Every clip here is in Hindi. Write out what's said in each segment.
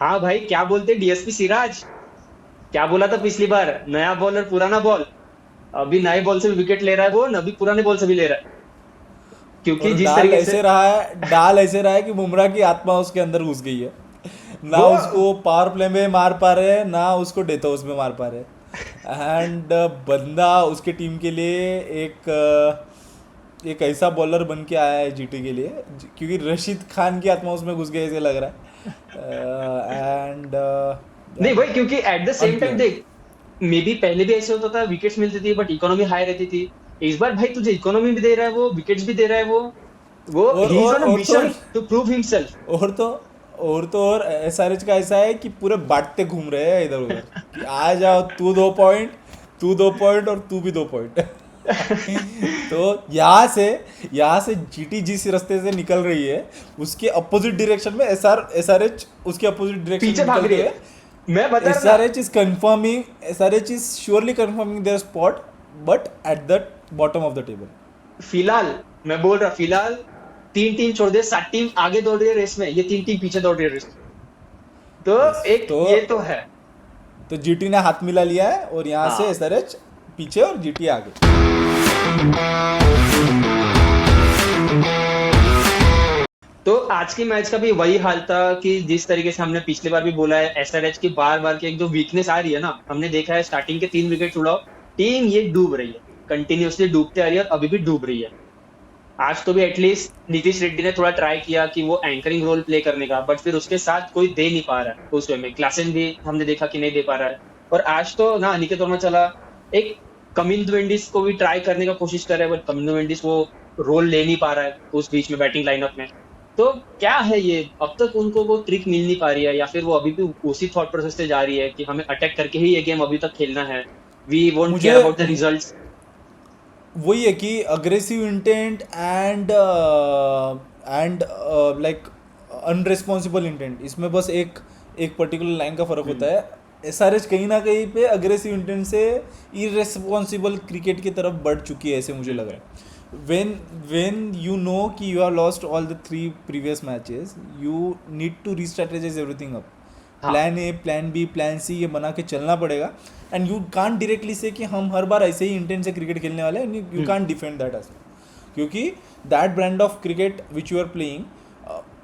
हाँ भाई, क्या बोलते डीएसपी सिराज। क्या बोला था पिछली बार, नया बॉल और पुराना बॉल। अभी नए बॉल से भी विकेट ले रहा है वो, अभी पुराने बॉल से भी ले रहा है। क्योंकि और जिस तरीके से डाल ऐसे रहा है कि बुमराह की आत्मा उसके अंदर घुस गई है। ना वो उसको पावर प्ले में मार पा रहे हैं, ना उसको डेथ हाउस में मार पा रहे हैं। एंड बंदा उसके टीम के लिए एक ऐसा बॉलर बन के आया है जीटी के लिए, क्योंकि रशीद खान की आत्मा उसमें घुस गई ऐसे लग रहा है। एंड नहीं यार, भाई, क्योंकि एट द सेम टाइम अनप्लेन्ड। देख, मे बी पहले भी ऐसे होता था, विकेट्स मिलती थी बट इकोनॉमी हाई रहती थी। इस बार भाई तुझे इकोनॉमी भी दे रहा है वो, विकेट्स भी दे रहा है वो और ही इज और ऑन अ और तो मिशन टू प्रूव हिमसेल्फ। और तो और एसआरएच का ऐसा है कि पूरे बांटते घूम रहे हैं इधर उधर, कि आ जाओ तू 2 पॉइंट, तू 2 पॉइंट और तू भी 2 पॉइंट। तो यहाँ से जीटी जिस रास्ते से निकल रही है, उसके अपोजिट डायरेक्शन में एसआरएच उसके अपोजिट डायरेक्शन में पीछे भाग रही निकलते है, हुए मैं बता रहा था। SRH is surely confirming their spot, but at the bottom of the table. फिलहाल मैं बोल रहा, फिलहाल 3 टीम छोड़ दे, 7 टीम आगे दौड़ रही है रेस में, ये 3 टीम पीछे दौड़ रही है रेस में। तो यस। एक तो ये तो है। तो जीटी ने हाथ मिला लिया है, और यहाँ से हाँ, एसआरएच पीछे और जीटी आगे। तो आज के मैच का भी वही हाल था कि जिस तरीके से हमने पिछली बार भी बोला है, एसआरएच की बार बार की एक जो वीकनेस आ रही है ना, हमने देखा है स्टार्टिंग के 3 विकेट उड़ाओ, टीम ये डूब रही है, कंटिन्यूअसली डूबते आ रही है और अभी भी डूब रही है। आज तो भी एटलीस्ट नीतीश रेड्डी ने थोड़ा ट्राई किया कि वो एंकरिंग रोल प्ले करने का, बट फिर उसके साथ कोई दे नहीं पा रहा है उस वे में। क्लासन भी हमने देखा कि नहीं दे पा रहा है। और आज तो ना अनिकेत वर्मा चला, एक कमिंदु मेंडिस को भी ट्राई करने का कोशिश कर रहा है, बट कमिंदु मेंडिस वो रोल ले नहीं पा रहा है उस बीच में बैटिंग लाइनअप में। तो क्या है ये, अब तक उनको वो ट्रिक मिल नहीं पा रही है, या फिर वो अभी भी उसी थॉट प्रोसेस से जा रही है कि हमें अटैक करके ही ये गेम अभी तक खेलना है, वी वोंट मुझे केयर अबाउट द रिजल्ट्स। वही है कि aggressive intent and like unresponsible intent, इसमें बस एक एक पर्टिकुलर लाइन का फ़र्क होता है। एसआरएच कहीं ना कहीं पे अग्रेसिव इंटेंट से इरेस्पॉन्सिबल क्रिकेट की तरफ बढ़ चुकी है, ऐसे मुझे लग रहा है। when you know कि you have lost all the 3 previous matches, you need to re-strategize everything up. हाँ, plan A, plan B, plan C, ये बना के चलना पड़ेगा। एंड यू कांट डायरेक्टली से कि हम हर बार ऐसे ही इंटेंट से क्रिकेट खेलने वाले हैं, you can't defend that edge, क्योंकि that brand of cricket which you are playing,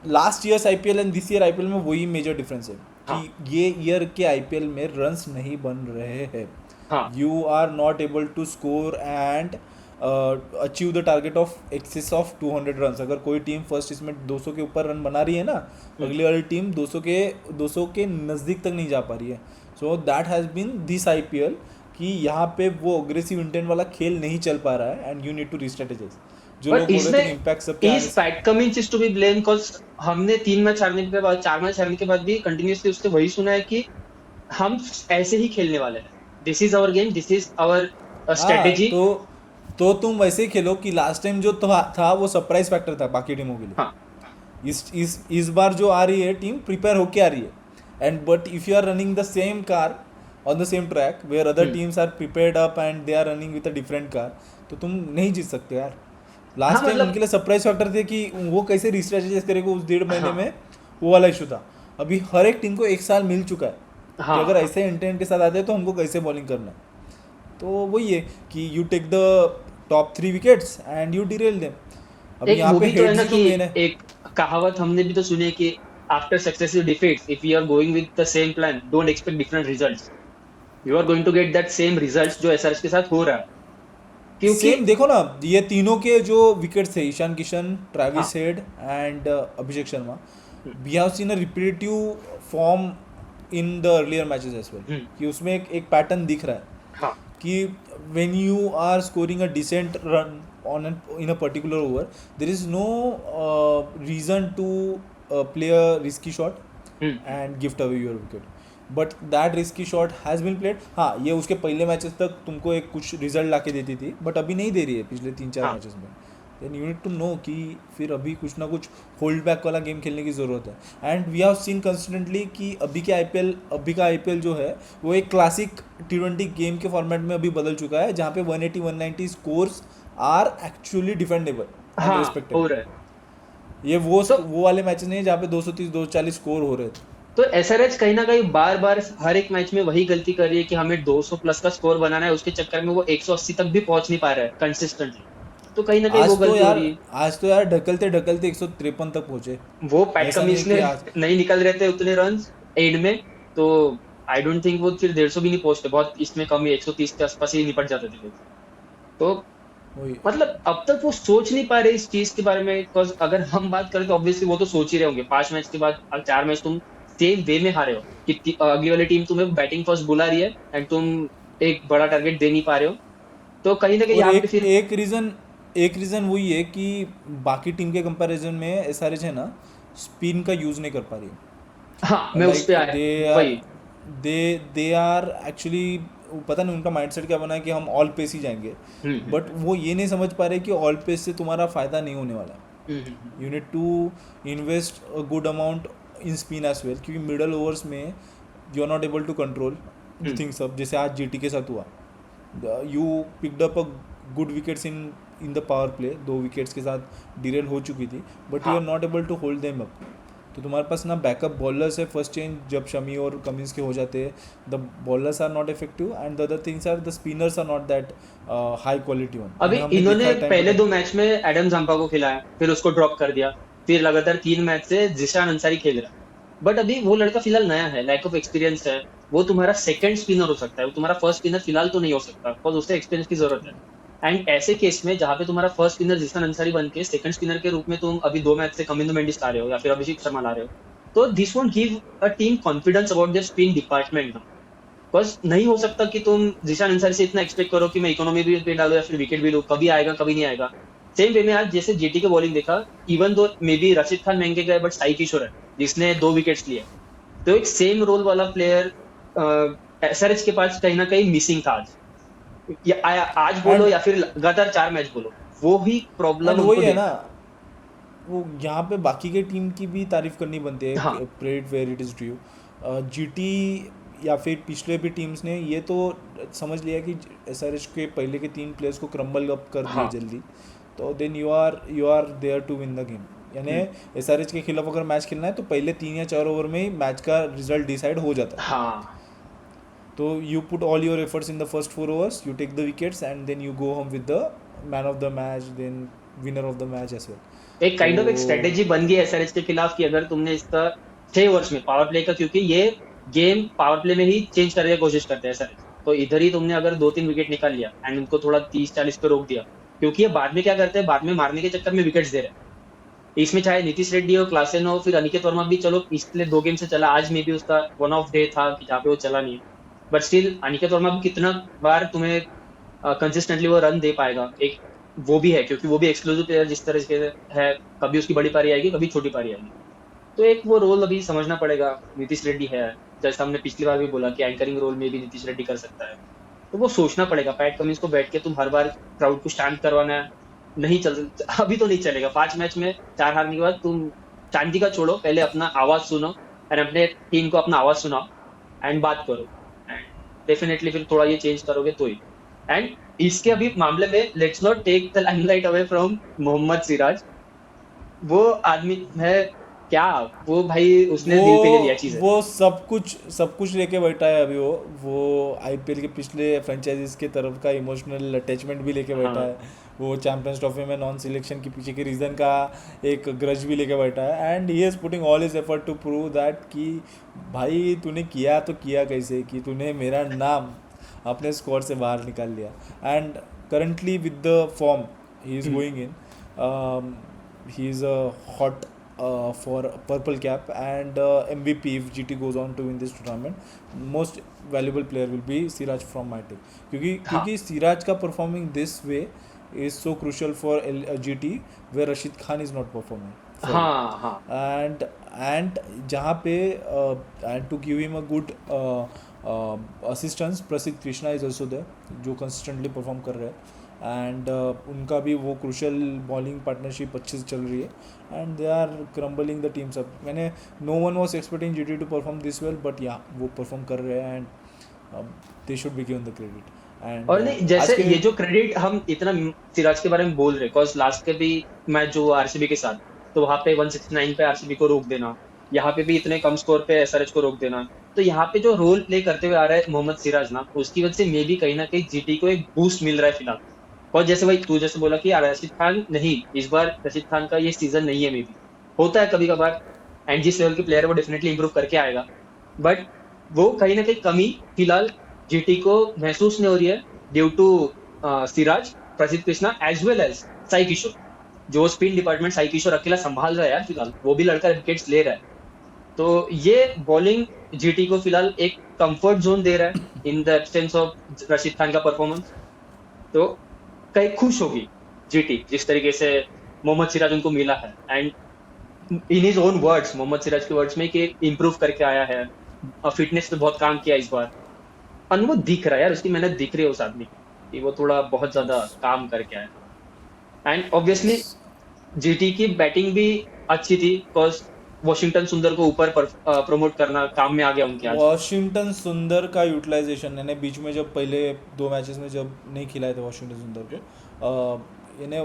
last years IPL and this year IPL में वही मेजर डिफरेंस है हाँ, कि ये ईयर के आईपीएल में रन्स नहीं बन रहे हैं। हाँ, you are not able to score and achieve the target of excess of 200 run. अगर कोई टीम फर्स्ट इसमें 200 के ऊपर रन बना रही है ना, अगली वाली टीम 200 के नज़दीक तक नहीं जा पा रही है। So that has been this IPL, कि यहाँ पे वो अग्रेसिव इंटेंट वाला खेल नहीं चल पा रहा है, एंड यू नीड टू रिस्ट्रेटेजाइज। जो बट लोग बोल रहे थे कि इसमें इम्पैक्ट सबके आने इज से, Pat Cummins is to be blame, because हमने 3 मैच हारने के बाद, 4 मैच हारने के बाद भी कंटिन्यूअसली उससे वही सुना है कि हम ऐसे ही खेलने वाले हैं, this is our game, this is our हाँ स्ट्रेटेजी। तो तुम वैसे ही खेलो कि लास्ट टाइम जो था वो सरप्राइज फैक्टर था बाकी टीमों के हाँ, लिए। इस बार जो आ रही है टीम प्रिपेयर होके आ रही है, and but if you are running the same car on the same track where other hmm, teams are prepared up and they are running with a different car, तो तुम नहीं जीत सकते यार। हाँ लास्ट टाइम मतलब, उनके लिए सरप्राइज फैक्टर थे कि वो कैसे रिस्ट्रेटेजाइज करेगा उस 1.5 महीने हाँ, में, वो वाला इशू था। अभी हर एक टीम को 1 साल मिल चुका है कि अगर हाँ, ऐसे इंटेंट के साथ आते हैं तो हमको कैसे बॉलिंग करना है। तो वही है कि you take the top 3 wickets and you derail them. अभी एक यहाँ वो पे भी तो है हेड्स ना ही तो कि मेन है। एक कहावत हमने भी तो सुनी है कि after successive defeats, if you are going with the same plan, don't expect different results. You are going to get that same results जो एसआरएच के साथ हो रहा है, क्योंकि सेम देखो ना, ये तीनों के जो विकेट्स थे, ईशान किशन, हाँ, Travis Head and Abhishek Sharma, hmm, we have seen a repetitive form in the earlier matches as well, hmm, कि उसमें एक पैटर्न दिख रहा है हाँ, कि when you are scoring a decent run on in a particular over, there is no reason to play a risky shot hmm, and gift away your wicket. But that risky shot has been played. हाँ, ये उसके पहले मैचेस तक तुमको एक कुछ रिजल्ट ला के देती थी, बट अभी नहीं दे रही है पिछले 3-4 हाँ, मैचेस में। Then you need to know कि फिर अभी कुछ ना कुछ होल्ड बैक वाला गेम खेलने की ज़रूरत है। And we have seen consistently कि अभी का आईपीएल जो है वो एक क्लासिक T20 गेम के फॉर्मेट में अभी बदल चुका है, जहाँ पे 180-190 scores are actually defendable and हाँ, हो रिस्पेक्टेबल। रहा है। ये तो वो वाले मैचेस नहीं है जहाँ पे 230-240 स्कोर हो रहे थे। तो एसआरएच कहीं ना कहीं बार बार हर एक मैच में वही गलती कर रही है कि हमें 200 प्लस का स्कोर बनाना है, उसके चक्कर में वो 180 तक भी पहुंच नहीं पा रहा है कंसिस्टेंटली। तो कहीं ना कहीं वो गलती हो रही है। आज तो यार ढकलते ढकलते 153 तक पहुंचे। वो पैट ऐसा नहीं है कमिंस ने कि आज नहीं निकल रहे थे उतने रन एंड में, तो आई डोंट थिंक वो फिर 150 भी नहीं पहुंचते, बहुत इसमें कम ही 130 के आसपास ही निपट जाते थे लोग। तो वही। मतलब अब तक वो सोच नहीं पा रहे इस चीज के बारे में, बिकॉज अगर हम बात करें तो ऑब्वियसली वो तो सोच ही रहे होंगे। 5 मैच के बाद अब 4 मैच तुम सेम वे में हारे हो कि अगली वाली टीम तुम्हें बैटिंग फर्स्ट बुला रही है एंड तुम एक बड़ा टारगेट दे नहीं पा रहे हो। तो कहीं ना कहीं और यहाँ पे एक फिर एक रीज़न वही है कि बाकी टीम के कंपैरिजन में एसआरएच है ना, स्पिन का यूज़ नहीं कर पा रही हाँ मैं है। उस लाइक पे आया वही। दे दे आर एक्चुअली, पता नहीं उनका माइंडसेट क्या बना है कि हम ऑल पेस ही जाएंगे। हम्म बट वो ये नहीं समझ पा रहे कि ऑल पेस से तुम्हारा फ़ायदा नहीं होने वाला। Hmm. You need to invest a good amount in spin as well, क्योंकि मिडल ओवर्स में you are not able to control the hmm, things up, जैसे आज जीटी के साथ हुआ। You picked up a good wickets in the powerplay, 2 wickets के साथ डिरेल हो चुकी थी, बट यू आर हाँ not able to hold them up. तो तुम्हारे पास ना बैकअप बॉलर्स है, फर्स्ट चेंज जब शमी और कमिंस के हो जाते हैं, the bowlers are not effective and the other things are the spinners are not that high quality one, अभी यानी हमने देखा इन्होंने है टाइम टू पहले टाइम। 2 मैच में एडम जंपा को खिलाया, फिर उसको ड्रॉप कर दिया, फिर लगातार 3 मैच से जिशान अंसारी खेल रहा है। बट अभी वो लड़का फिलहाल नया है, लैक ऑफ एक्सपीरियंस है। वो तुम्हारा सेकंड स्पिनर हो सकता है, वो तुम्हारा फर्स्ट स्पिनर फिलहाल तो नहीं हो सकता, बिकॉज उसे एक्सपीरियंस की जरूरत है। एंड ऐसे केस में जहां पे तुम्हारा फर्स्ट स्पिनर जिशान अंसारी बन के सेकंड स्पिनर के रूप में तुम अभी 2 मैच से कमिंदो मेंडिस ला रहे हो या फिर अभिषेक शर्मा ला रहे हो, तो this won't give a team confidence about the spin department. बस नहीं हो सकता कि तुम जीशान अंसारी से इतना एक्सपेक्ट करो कि मैं इकोनॉमी भी पे डालू या फिर विकेट भी लूं, कभी आएगा कभी नहीं आएगा। सेम वे में आज जैसे जीटी के बॉलिंग देखा, even though may be Rashid Khan महंगे गए बट साई किशोर है जिसने 2 विकेट्स लिए। तो एक सेम रोल वाला प्लेयर एसआरएच के पास कहीं ना कहीं मिसिंग था आज। आज बोलो एंड या फिर लगातार 4 मैच बोलो, वो ही प्रॉब्लम वही हमको है ना, देखना वो यहाँ पे बाकी के टीम की भी तारीफ करनी बनती है, है। हाँ credit where it is due. GT या फिर पिछले भी टीम्स ने ये तो समझ लिया कि एसआरएच के पहले के 3 प्लेयर्स को क्रम्बल अप कर दिए हाँ। जल्दी, तो then you are there to win the game. यानी हम्म, एसआरएच के खिलाफ अगर मैच खेलना है तो पहले 3 या 4 ओवर में ही मैच का रिजल्ट डिसाइड हो जाता है। हाँ। तो you put all your efforts in the first 4 overs, you take the wickets and then you go home with the man of the match, then winner of the match as well. एक काइंड ऑफ एक तो स्ट्रेटेजी बन गई एसआरएच के खिलाफ कि अगर तुमने इसका 6 ओवर्स में पावर प्ले का, क्योंकि ये गेम पावर प्ले में ही चेंज करने की कोशिश करते हैं एसआरएच, तो इधर ही तुमने अगर 2-3 विकेट निकाल लिया एंड उनको थोड़ा 30-40 पे रोक दिया, क्योंकि ये बाद में क्या करते हैं, बाद में मारने के चक्कर में विकेट्स दे रहे हैं। इसमें चाहे नीतीश रेड्डी हो, क्लासेन हो, फिर अनिकेत वर्मा भी, चलो पिछले 2 गेम से चला, आज में भी उसका वन ऑफ डे था कि जहाँ पे वो चला नहीं है। बट स्टिल अनिकेत वर्मा भी कितना बार तुम्हें कंसिस्टेंटली वो रन दे पाएगा, एक वो भी है क्योंकि वो भी एक्सक्लूसिव प्लेयर जिस तरह के है। कभी उसकी बड़ी पारी आएगी, कभी छोटी पारी आएगी। तो एक वो रोल अभी समझना पड़ेगा। नीतीश रेड्डी है, जैसा हमने पिछली बार भी बोला कि एंकरिंग रोल में भी नीतीश रेड्डी कर सकता है। तो वो सोचना पड़ेगा पैट कमिंस को, बैठ के तुम हर बार क्राउड को शांत करवाना है, नहीं चल, अभी तो नहीं चलेगा। 5 मैच में 4 हारने के बाद तुम शांति का छोड़ो, पहले अपना आवाज सुनो एंड अपने टीम को अपना आवाज सुनाओ एंड बात करो, एंड डेफिनेटली फिर थोड़ा ये चेंज करोगे तो ही। एंड इसके अभी मामले में let's not take the limelight away from Mohammed Siraj. वो आदमी है क्या, वो भाई उसने दिल पे ले लिया चीजें। वो सब कुछ लेके बैठा है अभी। वो आईपीएल के पिछले फ्रेंचाइजीज के तरफ का इमोशनल अटैचमेंट भी लेके बैठा हाँ है। वो चैंपियंस ट्रॉफी में नॉन सिलेक्शन के पीछे के रीज़न का एक ग्रज भी लेके बैठा है, and he is putting all his effort to prove that कि भाई तूने किया तो किया कैसे, कि तूने मेरा नाम अपने स्क्वाड से बाहर निकाल लिया। And currently with the form he is hmm, going in, he is a hot for purple cap and MVP if GT goes on to win this tournament. Most valuable player will be Siraj from my take, हाँ क्योंकि सिराज का performing this way is so crucial for GT where Rashid Khan is not performing for him. हाँ हाँ And जहाँ पे and to give him a good assistance, प्रसिद्ध कृष्णा इज ऑल्सो देयर जो कंसिस्टेंटली परफॉर्म कर रहे हैं, एंड उनका भी वो क्रूशल बॉलिंग पार्टनरशिप अच्छे से चल रही है and they are crumbling the teams up. मैंने no one was expecting GT to perform this well, but या वो परफॉर्म कर रहे हैं and they should be given the credit. And और नहीं, आज जैसे के ये जो क्रेडिट हम इतना सिराज के बारे में बोल रहे, बिकॉज लास्ट के भी मैच जो आरसीबी के साथ, तो वहां पे 169 पे आरसीबी को रोक देना, यहाँ पे भी इतने कम स्कोर पे एसआरएच को रोक देना। तो यहाँ पे जो रोल प्ले करते हुए आ रहा है मोहम्मद सिराज ना, उसकी वजह से मे भी कहीं ना कहीं जीटी को एक बूस्ट मिल रहा है फिलहाल। और जैसे भाई तू जैसे बोला कि यार रशीद खान नहीं, इस बार रशीद खान का ये सीजन नहीं है, मे बी होता है कभी कभार, एंड जिस लेवल के प्लेयर है वो डेफिनेटली इंप्रूव करके आएगा। बट वो कहीं ना कहीं कमी फिलहाल जीटी को महसूस नहीं हो रही है, due to Siraj, Prasidh Krishna as well as Sai Kishore. जो स्पिन डिपार्टमेंट साई किशोर अकेला संभाल रहा है यार फिलहाल, वो भी लड़का विकेट्स ले रहा है। तो ये बॉलिंग जीटी को फिलहाल एक कंफर्ट जोन दे रहा है in the absence of Rashid Khan का परफॉर्मेंस। तो कहीं खुश होगी जीटी जिस तरीके से मोहम्मद सिराज उनको मिला है, and in his own words, Mohammed Siraj के वर्ड्स में कि इम्प्रूव करके आया है, फिटनेस पे बहुत काम किया इस बार। और वो दिख रहा है यार, उसकी मेहनत दिख रही है उस आदमी की, कि वो थोड़ा बहुत ज्यादा काम करके आया। एंड ऑब्वियसली जीटी की बैटिंग भी अच्छी थी, बिकॉज वॉशिंगटन सुंदर को ऊपर प्रमोट करना काम में आ गया उनके आज। वॉशिंगटन सुंदर का यूटिलाइजेशन यानी बीच में जब पहले 2 मैचेस में जब नहीं खिलाए थे वॉशिंगटन सुंदर के, यानी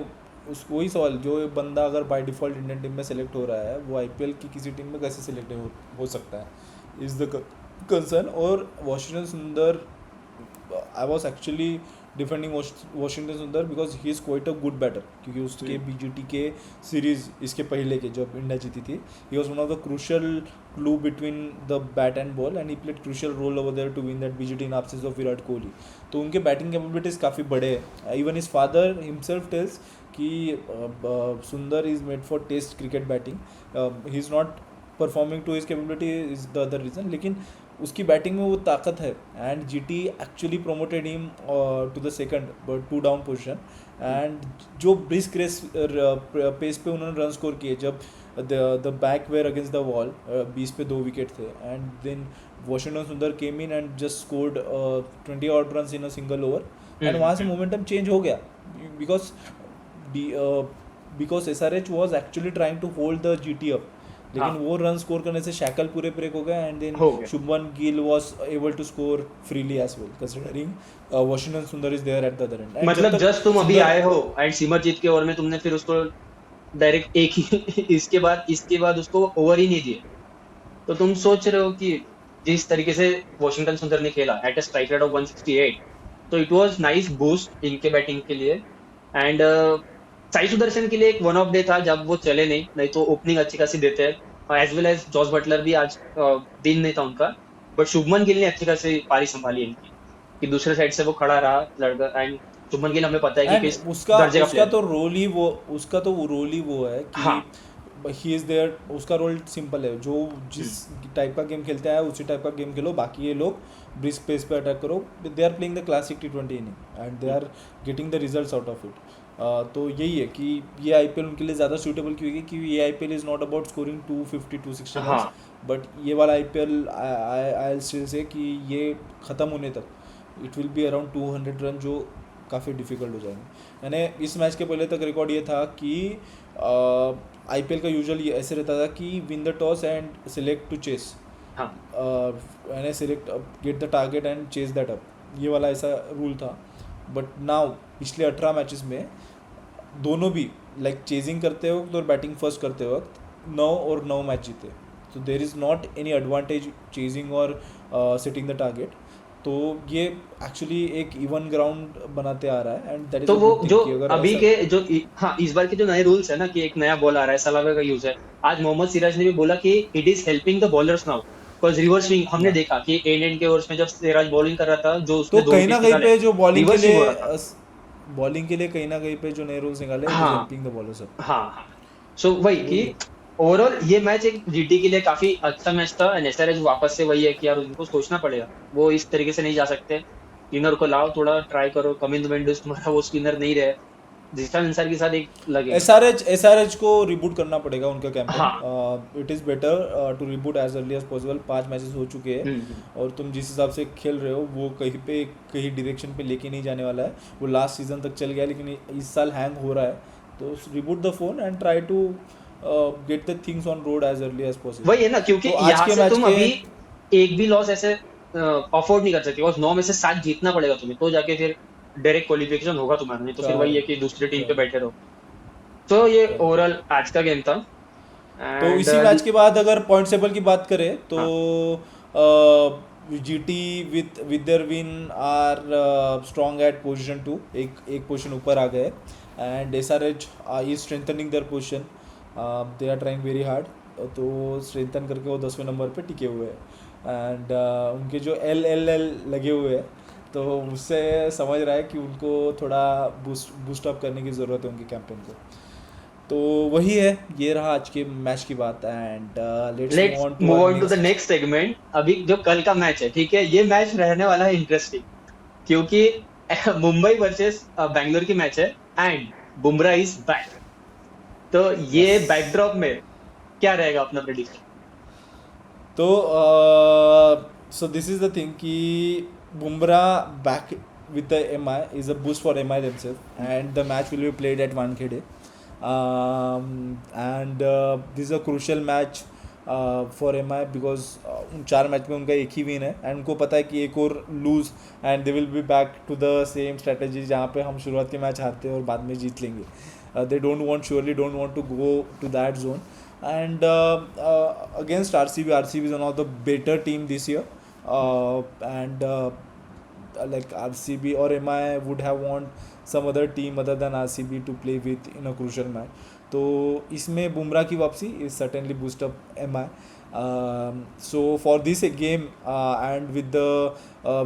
उस वही सवाल, जो बंदा अगर बाय डिफ़ॉल्ट इंडियन टीम में सेलेक्ट हो रहा है वो आईपीएल की किसी टीम में कैसे सेलेक्ट हो सकता है, इज़ द कंसर्न। और Washington Sundar, I was actually defending Washington Sundar because he is quite a good batter, क्योंकि उसके बीजीटी के सीरीज इसके पहले के जब इंडिया जीती थी, he was one of the crucial glue between the bat and ball and he played crucial role over there to win that BGT in absence of Virat Kohli. तो उनके बैटिंग कैपेबिलिटीज़ काफ़ी बड़े हैं। Even his father himself tells कि Sundar is made for test cricket batting, he is not performing to his capability is the other reason, लेकिन उसकी बैटिंग में वो ताकत है। And GT actually promoted him to the second but 2 down position, and जो ब्रिस्क रेस पेस पे उन्होंने रन स्कोर किए जब the back were against the wall, 20 पे 2 विकेट थे, and then Washington Sundar came in and just scored 20 odd runs in a single over, and वहाँ से मोमेंटम चेंज हो गया because because SRH was actually trying to hold the GT up, लेकिन वो रन स्कोर करने से शैकल पूरे ब्रेक हो गए, and then Shubman Gill was able to score freely as well considering Washington Sundar is there at the other end. मतलब जस्ट तुम अभी आए हो एंड सिमरजीत के ओवर में तुमने फिर उसको डायरेक्ट एक ही इसके बाद उसको ओवर ही नहीं दिए। तो तुम सोच रहे हो कि जिस तरीके से वॉशिंगटन सुंदर ने खेला at a strike rate of 168, तो इट वाज नाइस बूस्ट इनके बैटिंग के लिए। एंड साई सुदर्शन के लिए एक वन ऑफ डे था जब वो चले नहीं तो ओपनिंग अच्छी खासी देते हैं, as well as Jos Buttler भी आज दिन नहीं था उनका, बट शुभमन गिल ने अच्छी खासी पारी संभाली इनकी, कि दूसरे साइड से वो खड़ा रहा लड़का। एंड शुभमन गिल हमें पता है कि किस दर्जे का उसका तो रोल ही वो है कि हाँ, ही इज़ देयर। उसका रोल सिंपल है, जो जिस टाइप का गेम खेलता है उसी टाइप का गेम खेलो, बाकी ये लोग ब्रिस्क पेस पे अटैक करो। They are playing the classic T20 inning and they are getting the results out of it. तो यही है कि ये आईपीएल उनके लिए ज़्यादा सूटेबल क्यों है, क्योंकि ये IPL is not about scoring 250-260 run, but ये वाला आईपीएल आई स्टिल से कि ये ख़त्म होने तक it will be around 200 run, जो काफ़ी डिफिकल्ट हो जाएंगे। यानी इस मैच के पहले तक रिकॉर्ड ये था कि आईपीएल का यूजुअल ये ऐसे रहता था कि win the toss and select to chase, यानी select get the target and chase that up, ये वाला ऐसा रूल था। बट नाउ पिछले 18 मैचेस में दोनों भी लाइक चेजिंग करते वक्त और बैटिंग फर्स्ट करते वक्त 9 मैच जीते। तो there is not any advantage chasing और सेटिंग द टारगेट। तो ये एक्चुअली एक इवन ग्राउंड बनाते आ रहा है, एंड दैट इज तो वो जो अभी के जो हाँ इस बार के जो नए रूल्स है ना, कि एक नया बॉल आ रहा है, सलावे का यूज है। आज मोहम्मद सिराज ने भी बोला कि it is helping the bowlers now, because reverse swing हमने देखा कि एंड के ओवर्स में जब सिराज बॉलिंग कर रहा था, जो उसने तो कहीं ना कहीं पे जो बॉलिंग के लिए कहीं ना कहीं पे जो नए रूल्स निकाले, it is helping the bowlers. हाँ, सो वही कि ओवरऑल ये मैच एक जीटी के लिए काफी अच्छा मैच था, एंड एसआरएच वापस से वही है कि यार उनको सोचना पड़ेगा, वो इस तरीके से नहीं जा सकते। स्पिनर को लाओ, थोड़ा ट्राई करो, कमिंस विंडोज तुम्हारा वो स्पिनर नहीं रहे, जिस्टान अंसार के साथ एक लगे। एसआरएच को रिबूट करना पड़ेगा उनका campaign. It is better to reboot as early as possible. 5 matches हो चुके हैं और तुम जिस हिसाब से खेल रहे हो वो कहीं डायरेक्शन पे लेके नहीं जाने वाला है। वो लास्ट सीजन तक चल गया, लेकिन इस साल हैंग हो रहा है। तो reboot the phone and try to get the things on road as early as possible. वही है ना, क्योंकि तो यहाँ से तुम अभी एक भी लॉस ऐसे अफोर्ड नहीं कर सकते, और 9 में से 7 जीतना पड़ेगा तुम्हें, तो जाके फिर डायरेक्ट क्वालिफिकेशन होगा तुम्हारा, नहीं तो फिर वही है कि दूसरे टीम पे बैठे रहो। तो ये ओवरऑल आज का गेम था, तो एंड इसी मैच के बाद अगर पॉइंट टेबल की बात करें तो हाँ GT with their win are strong at position 2, एक पोजीशन ऊपर आ गए, and SRH is strengthening their position, they are trying very hard, तो स्ट्रेंथन करके वो 10वें नंबर पे टिके हुए हैं, एंड उनके जो एल एल एल लगे हुए हैं, तो उससे समझ रहा है कि उनको थोड़ा बूस्ट अप करने की ज़रूरत है उनके कैंपेन को। तो वही है, ये रहा आज के मैच की बात, and let's move let's on to move our on to the next. Next segment. अभी जो कल का मैच है, ठीक है, ये मैच रहने वाला है इंटरेस्टिंग, क्योंकि मुंबई वर्सेस बैंगलोर की मैच है एंड बुमराह इज बैक। तो यस, ये बैकड्रॉप में क्या रहेगा अपना प्रेडिक्शन? तो so this is the thing कि Bumrah back with the MI is a boost for MI themselves, and the match will be played at Wankhede, and this is a crucial match for MI because उन 4 मैच में उनका एक ही विन है, एंड उनको पता है कि एक और lose and they will be back to the same strategy जहाँ पे हम शुरुआत के मैच हारते हैं और बाद में जीत लेंगे। They don't want, surely don't want to go to that zone, and against RCB is one of the better team this year, and like RCB or MI would have want some other team other than RCB to play with in a crucial match. तो इसमें बुमराह की वापसी is certainly boost up MI. So for this game and with the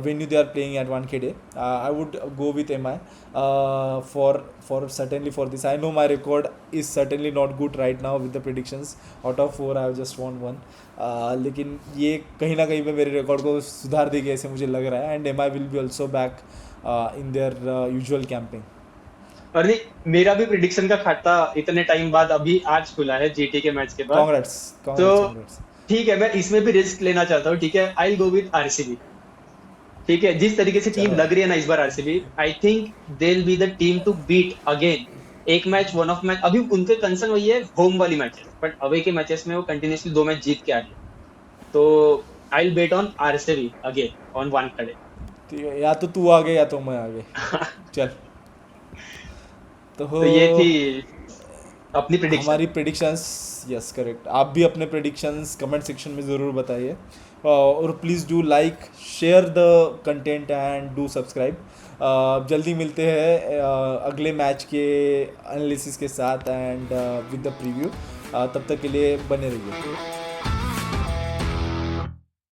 venue they are playing at Wankhede, I would go with MI for certainly for this. I know my record is certainly not good right now with the predictions. Out of 4 I have just won 1. लेकिन ये कहीं ना कहीं पे मेरे रिकॉर्ड को सुधार देगी ऐसे मुझे लग रहा है, and MI will be also back in their usual camping. और नहीं, मेरा भी प्रिडिक्शन का खाता इतने टाइम बाद अभी आज खुला है जीटी के मैच के बाद। कांग्रेट्स, तो कांग्रेट्स, कांग्रेट्स। ठीक है, मैं इसमें भी रिस्क लेना चाहता हूँ, ठीक है, आई गो विद आरसीबी। ठीक है, जिस तरीके से टीम चलो, लग रही है ना इस बार RCB, I think they will be the team to beat again. एक मैच वन ऑफ मैच, अभी उनके कंसर्न वही है होम वाली मैचेस, बट अवे के मैचेस में वो कंटिन्यूसली 2 मैच जीत के आ रहे हैं। तो I will bet on RCB again on one खड़े। ठीक है, या तो तू आगे या तो मैं आगे। चल, तो तो ये थी अपनी प्रिडिक्शन। हमारी प्रेडिक्शंस। Yes, correct. आप भी अपने प्रेडिक्शंस कमेंट सेक्शन में ज़रूर बताइए, और please do like, share the content and do subscribe. जल्दी मिलते हैं अगले मैच के एनालिसिस के साथ एंड विद द प्रीव्यू। तब तक के लिए बने रहिए।